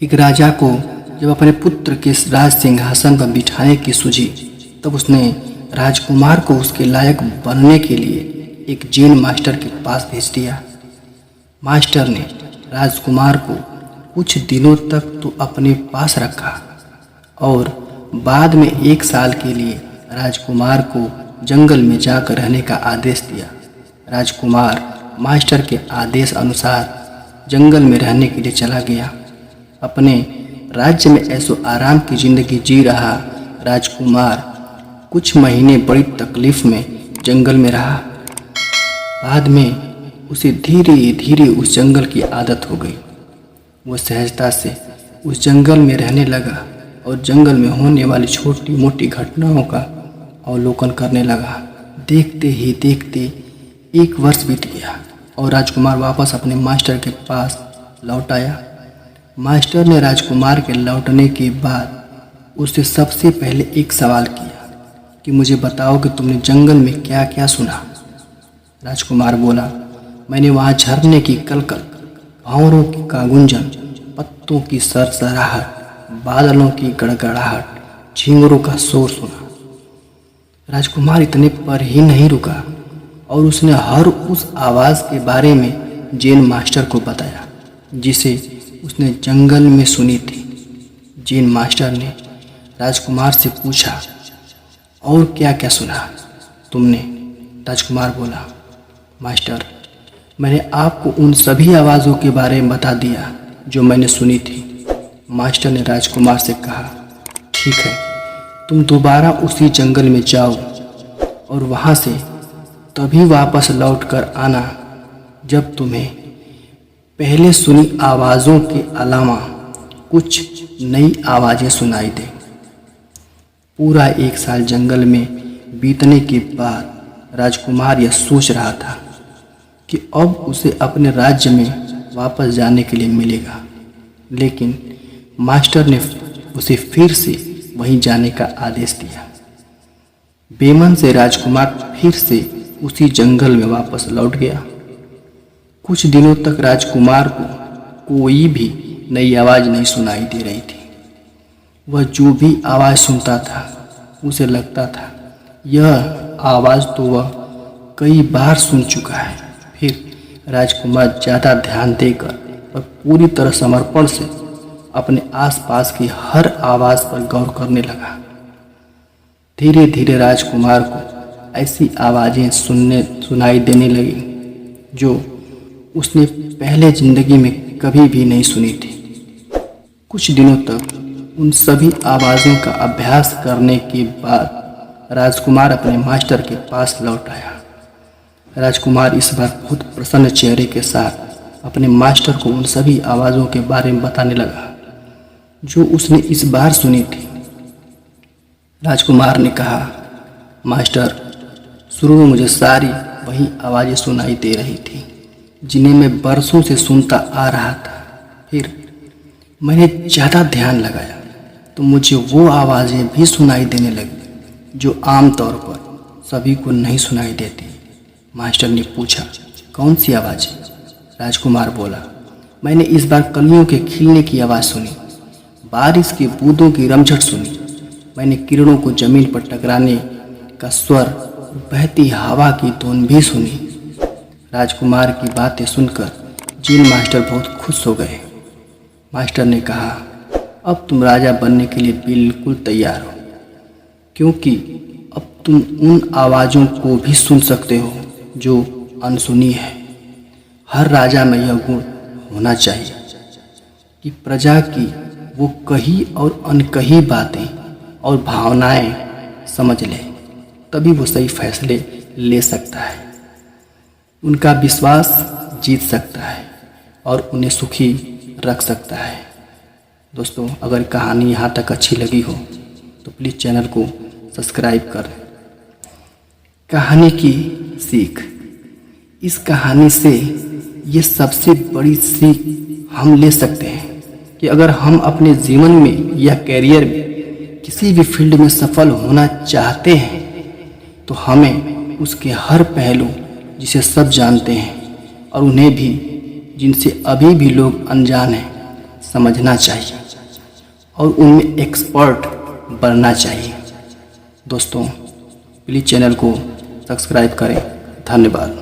एक राजा को जब अपने पुत्र के राज सिंहासन पर बिठाने की सूझी, तब उसने राजकुमार को उसके लायक बनने के लिए एक जीन मास्टर के पास भेज दिया। मास्टर ने राजकुमार को कुछ दिनों तक तो अपने पास रखा और बाद में 1 साल के लिए राजकुमार को जंगल में जाकर रहने का आदेश दिया। राजकुमार मास्टर के आदेश अनुसार जंगल में रहने के लिए चला गया। अपने राज्य में ऐशो आराम की जिंदगी जी रहा राजकुमार कुछ महीने बड़ी तकलीफ में जंगल में रहा। बाद में उसे धीरे धीरे उस जंगल की आदत हो गई। वो सहजता से उस जंगल में रहने लगा और जंगल में होने वाली छोटी मोटी घटनाओं का अवलोकन करने लगा। देखते ही देखते 1 वर्ष बीत गया और राजकुमार वापस अपने मास्टर के पास लौट आया। मास्टर ने राजकुमार के लौटने के बाद उससे सबसे पहले एक सवाल किया कि मुझे बताओ कि तुमने जंगल में क्या क्या सुना। राजकुमार बोला, मैंने वहाँ झरने की कलकल, भंवरों का गुंजन, पत्तों की सरसराहट, बादलों की गड़गड़ाहट, झींगरों का शोर सुना। राजकुमार इतने पर ही नहीं रुका और उसने हर उस आवाज़ के बारे में जैन मास्टर को बताया जिसे उसने जंगल में सुनी थी। जैन मास्टर ने राजकुमार से पूछा, और क्या क्या सुना तुमने? राजकुमार बोला, मास्टर, मैंने आपको उन सभी आवाज़ों के बारे में बता दिया जो मैंने सुनी थी। मास्टर ने राजकुमार से कहा, ठीक है, तुम दोबारा उसी जंगल में जाओ और वहाँ से तभी वापस लौट कर आना जब तुम्हें पहले सुनी आवाज़ों के अलावा कुछ नई आवाज़ें सुनाई दें। पूरा 1 साल जंगल में बीतने के बाद राजकुमार यह सोच रहा था कि अब उसे अपने राज्य में वापस जाने के लिए मिलेगा, लेकिन मास्टर ने उसे फिर से वहीं जाने का आदेश दिया। बेमन से राजकुमार फिर से उसी जंगल में वापस लौट गया। कुछ दिनों तक राजकुमार को कोई भी नई आवाज़ नहीं सुनाई दे रही थी। वह जो भी आवाज़ सुनता था उसे लगता था यह आवाज़ तो वह कई बार सुन चुका है। फिर राजकुमार ज़्यादा ध्यान देकर और पूरी तरह समर्पण से अपने आसपास की हर आवाज़ पर गौर करने लगा। धीरे धीरे राजकुमार को ऐसी आवाज़ें सुनाई देने लगी जो उसने पहले ज़िंदगी में कभी भी नहीं सुनी थी। कुछ दिनों तक उन सभी आवाज़ों का अभ्यास करने के बाद राजकुमार अपने मास्टर के पास लौट आया। राजकुमार इस बार बहुत प्रसन्न चेहरे के साथ अपने मास्टर को उन सभी आवाज़ों के बारे में बताने लगा जो उसने इस बार सुनी थी। राजकुमार ने कहा, मास्टर, शुरू में मुझे सारी वही आवाज़ें सुनाई दे रही थी जिन्हें मैं बरसों से सुनता आ रहा था। फिर मैंने ज़्यादा ध्यान लगाया तो मुझे वो आवाज़ें भी सुनाई देने लगी जो आमतौर पर सभी को नहीं सुनाई देती। मास्टर ने पूछा, कौन सी आवाज़ें? राजकुमार बोला, मैंने इस बार कलियों के खिलने की आवाज़ सुनी, बारिश के बूंदों की रमझट सुनी, मैंने किरणों को ज़मीन पर टकराने का स्वर, बहती हवा की धुन भी सुनी। राजकुमार की बातें सुनकर जैन मास्टर बहुत खुश हो गए। मास्टर ने कहा, अब तुम राजा बनने के लिए बिल्कुल तैयार हो, क्योंकि अब तुम उन आवाज़ों को भी सुन सकते हो जो अनसुनी है। हर राजा में यह गुण होना चाहिए कि प्रजा की वो कही और अनकही बातें और भावनाएं समझ ले, तभी वो सही फैसले ले सकता है, उनका विश्वास जीत सकता है और उन्हें सुखी रख सकता है। दोस्तों, अगर कहानी यहाँ तक अच्छी लगी हो तो प्लीज़ चैनल को सब्सक्राइब करें। कहानी की सीख, इस कहानी से ये सबसे बड़ी सीख हम ले सकते हैं कि अगर हम अपने जीवन में या कैरियर में किसी भी फील्ड में सफल होना चाहते हैं तो हमें उसके हर पहलू जिसे सब जानते हैं और उन्हें भी जिनसे अभी भी लोग अनजान हैं समझना चाहिए और उनमें एक्सपर्ट बनना चाहिए। दोस्तों, प्लीज़ चैनल को सब्सक्राइब करें। धन्यवाद।